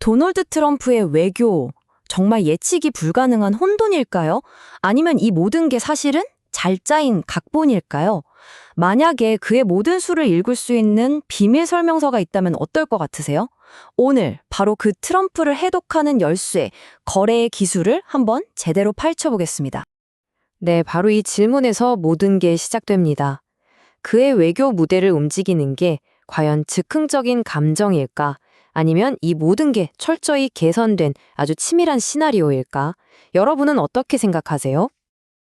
도널드 트럼프의 외교, 정말 예측이 불가능한 혼돈일까요? 아니면 이 모든 게 사실은 잘 짜인 각본일까요? 만약에 그의 모든 수를 읽을 수 있는 비밀 설명서가 있다면 어떨 것 같으세요? 오늘 바로 그 트럼프를 해독하는 열쇠, 거래의 기술을 한번 제대로 파헤쳐보겠습니다. 네, 바로 이 질문에서 모든 게 시작됩니다. 그의 외교 무대를 움직이는 게 과연 즉흥적인 감정일까? 아니면 이 모든 게 철저히 개선된 아주 치밀한 시나리오일까? 여러분은 어떻게 생각하세요?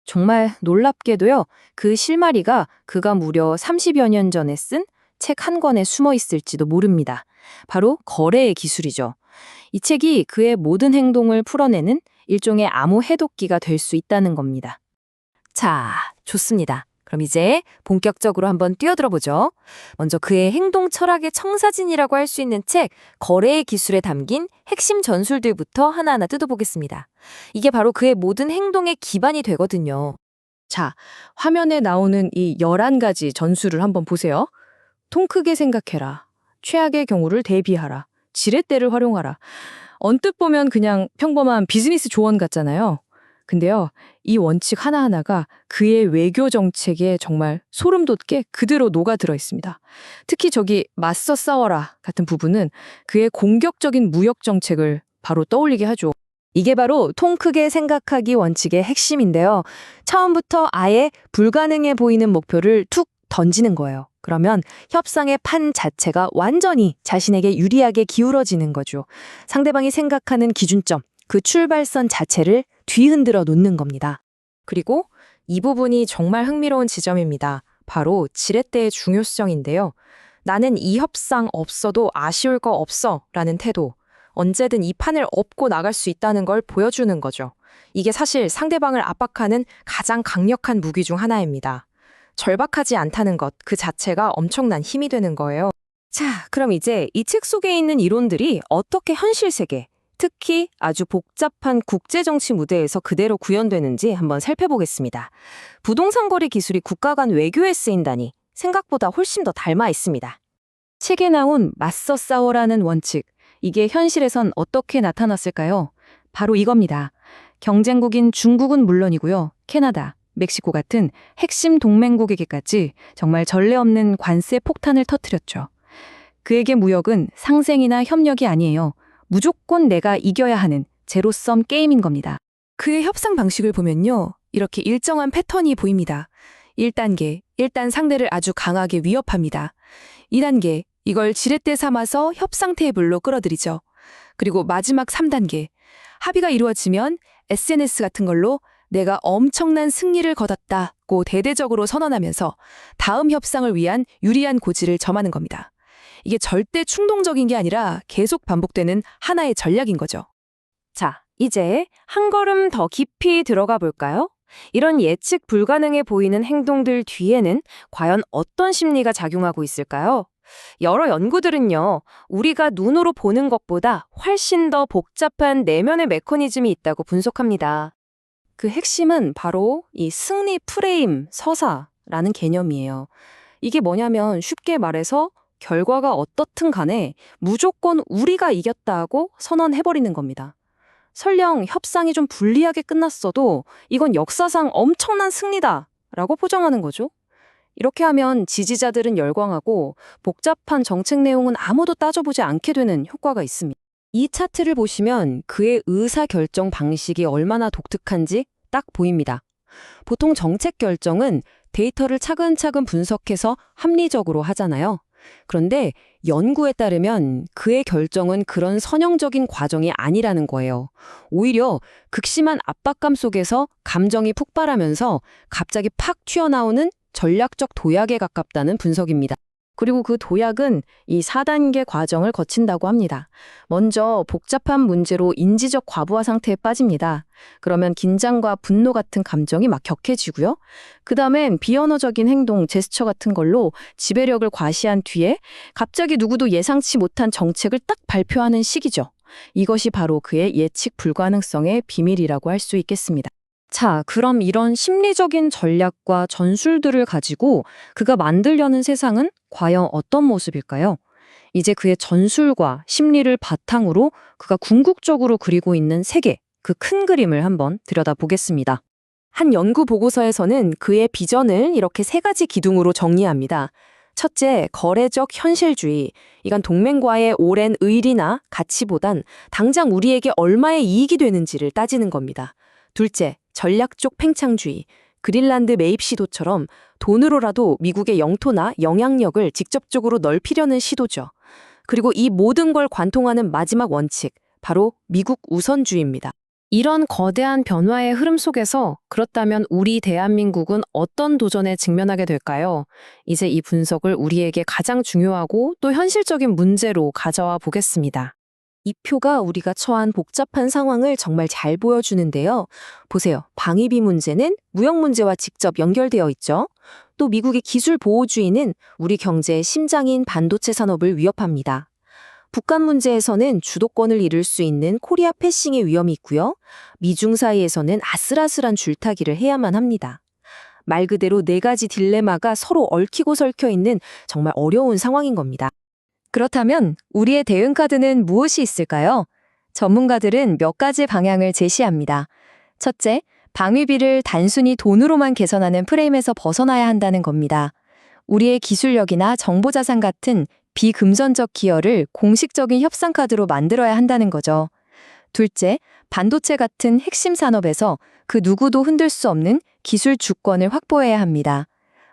정말 놀랍게도요, 그 실마리가 그가 무려 30여 년 전에 쓴 책 한 권에 숨어 있을지도 모릅니다. 바로 거래의 기술이죠. 이 책이 그의 모든 행동을 풀어내는 일종의 암호 해독기가 될 수 있다는 겁니다. 자, 좋습니다. 그럼 이제 본격적으로 한번 뛰어들어 보죠. 먼저 그의 행동 철학의 청사진이라고 할 수 있는 책, 거래의 기술에 담긴 핵심 전술들부터 하나하나 뜯어보겠습니다. 이게 바로 그의 모든 행동의 기반이 되거든요. 자, 화면에 나오는 이 11가지 전술을 한번 보세요. 통 크게 생각해라. 최악의 경우를 대비하라. 지렛대를 활용하라. 언뜻 보면 그냥 평범한 비즈니스 조언 같잖아요. 근데요, 이 원칙 하나하나가 그의 외교 정책에 정말 소름 돋게 그대로 녹아들어 있습니다. 특히 저기 맞서 싸워라 같은 부분은 그의 공격적인 무역 정책을 바로 떠올리게 하죠. 이게 바로 통 크게 생각하기 원칙의 핵심인데요. 처음부터 아예 불가능해 보이는 목표를 툭 던지는 거예요. 그러면 협상의 판 자체가 완전히 자신에게 유리하게 기울어지는 거죠. 상대방이 생각하는 기준점, 그 출발선 자체를 뒤흔들어 놓는 겁니다. 그리고 이 부분이 정말 흥미로운 지점입니다. 바로 지렛대의 중요성인데요. 나는 이 협상 없어도 아쉬울 거 없어 라는 태도. 언제든 이 판을 엎고 나갈 수 있다는 걸 보여주는 거죠. 이게 사실 상대방을 압박하는 가장 강력한 무기 중 하나입니다. 절박하지 않다는 것 그 자체가 엄청난 힘이 되는 거예요. 자, 그럼 이제 이 책 속에 있는 이론들이 어떻게 현실 세계, 특히 아주 복잡한 국제정치 무대에서 그대로 구현되는지 한번 살펴보겠습니다. 부동산 거래 기술이 국가 간 외교에 쓰인다니 생각보다 훨씬 더 닮아 있습니다. 책에 나온 맞서 싸워라는 원칙, 이게 현실에선 어떻게 나타났을까요? 바로 이겁니다. 경쟁국인 중국은 물론이고요. 캐나다, 멕시코 같은 핵심 동맹국에게까지 정말 전례 없는 관세 폭탄을 터뜨렸죠. 그에게 무역은 상생이나 협력이 아니에요. 무조건 내가 이겨야 하는 제로섬 게임인 겁니다. 그의 협상 방식을 보면요. 이렇게 일정한 패턴이 보입니다. 1단계, 일단 상대를 아주 강하게 위협합니다. 2단계, 이걸 지렛대 삼아서 협상 테이블로 끌어들이죠. 그리고 마지막 3단계, 합의가 이루어지면 SNS 같은 걸로 내가 엄청난 승리를 거뒀다고 대대적으로 선언하면서 다음 협상을 위한 유리한 고지를 점하는 겁니다. 이게 절대 충동적인 게 아니라 계속 반복되는 하나의 전략인 거죠. 자, 이제 한 걸음 더 깊이 들어가 볼까요? 이런 예측 불가능해 보이는 행동들 뒤에는 과연 어떤 심리가 작용하고 있을까요? 여러 연구들은요, 우리가 눈으로 보는 것보다 훨씬 더 복잡한 내면의 메커니즘이 있다고 분석합니다. 그 핵심은 바로 이 승리 프레임 서사라는 개념이에요. 이게 뭐냐면 쉽게 말해서 결과가 어떻든 간에 무조건 우리가 이겼다고 선언해버리는 겁니다. 설령 협상이 좀 불리하게 끝났어도 이건 역사상 엄청난 승리다라고 포장하는 거죠. 이렇게 하면 지지자들은 열광하고 복잡한 정책 내용은 아무도 따져보지 않게 되는 효과가 있습니다. 이 차트를 보시면 그의 의사결정 방식이 얼마나 독특한지 딱 보입니다. 보통 정책 결정은 데이터를 차근차근 분석해서 합리적으로 하잖아요. 그런데 연구에 따르면 그의 결정은 그런 선형적인 과정이 아니라는 거예요. 오히려 극심한 압박감 속에서 감정이 폭발하면서 갑자기 팍 튀어나오는 전략적 도약에 가깝다는 분석입니다. 그리고 그 도약은 이 4단계 과정을 거친다고 합니다. 먼저 복잡한 문제로 인지적 과부하 상태에 빠집니다. 그러면 긴장과 분노 같은 감정이 막 격해지고요. 그 다음엔 비언어적인 행동, 제스처 같은 걸로 지배력을 과시한 뒤에 갑자기 누구도 예상치 못한 정책을 딱 발표하는 시기죠. 이것이 바로 그의 예측 불가능성의 비밀이라고 할 수 있겠습니다. 자, 그럼 이런 심리적인 전략과 전술들을 가지고 그가 만들려는 세상은 과연 어떤 모습일까요? 이제 그의 전술과 심리를 바탕으로 그가 궁극적으로 그리고 있는 세계, 그 큰 그림을 한번 들여다보겠습니다. 한 연구 보고서에서는 그의 비전을 이렇게 세 가지 기둥으로 정리합니다. 첫째, 거래적 현실주의. 이건 동맹과의 오랜 의리나 가치보단 당장 우리에게 얼마의 이익이 되는지를 따지는 겁니다. 둘째, 전략적 팽창주의. 그린란드 매입 시도처럼 돈으로라도 미국의 영토나 영향력을 직접적으로 넓히려는 시도죠. 그리고 이 모든 걸 관통하는 마지막 원칙, 바로 미국 우선주의입니다. 이런 거대한 변화의 흐름 속에서 그렇다면 우리 대한민국은 어떤 도전에 직면하게 될까요? 이제 이 분석을 우리에게 가장 중요하고 또 현실적인 문제로 가져와 보겠습니다. 이 표가 우리가 처한 복잡한 상황을 정말 잘 보여주는데요. 보세요. 방위비 문제는 무역 문제와 직접 연결되어 있죠. 또 미국의 기술 보호주의는 우리 경제의 심장인 반도체 산업을 위협합니다. 북한 문제에서는 주도권을 잃을 수 있는 코리아 패싱의 위험이 있고요. 미중 사이에서는 아슬아슬한 줄타기를 해야만 합니다. 말 그대로 네 가지 딜레마가 서로 얽히고 설켜 있는 정말 어려운 상황인 겁니다. 그렇다면 우리의 대응 카드는 무엇이 있을까요? 전문가들은 몇 가지 방향을 제시합니다. 첫째, 방위비를 단순히 돈으로만 계산하는 프레임에서 벗어나야 한다는 겁니다. 우리의 기술력이나 정보자산 같은 비금전적 기여를 공식적인 협상 카드로 만들어야 한다는 거죠. 둘째, 반도체 같은 핵심 산업에서 그 누구도 흔들 수 없는 기술 주권을 확보해야 합니다.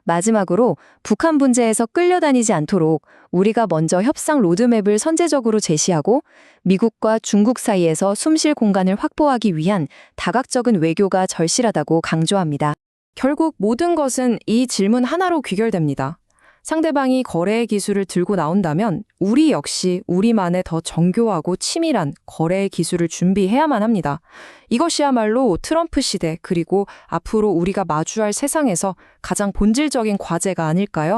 마지막으로 북한 문제에서 끌려다니지 않도록 우리가 먼저 협상 로드맵을 선제적으로 제시하고 미국과 중국 사이에서 숨쉴 공간을 확보하기 위한 다각적인 외교가 절실하다고 강조합니다. 결국 모든 것은 이 질문 하나로 귀결됩니다. 상대방이 거래의 기술을 들고 나온다면 우리 역시 우리만의 더 정교하고 치밀한 거래의 기술을 준비해야만 합니다. 이것이야말로 트럼프 시대 그리고 앞으로 우리가 마주할 세상에서 가장 본질적인 과제가 아닐까요?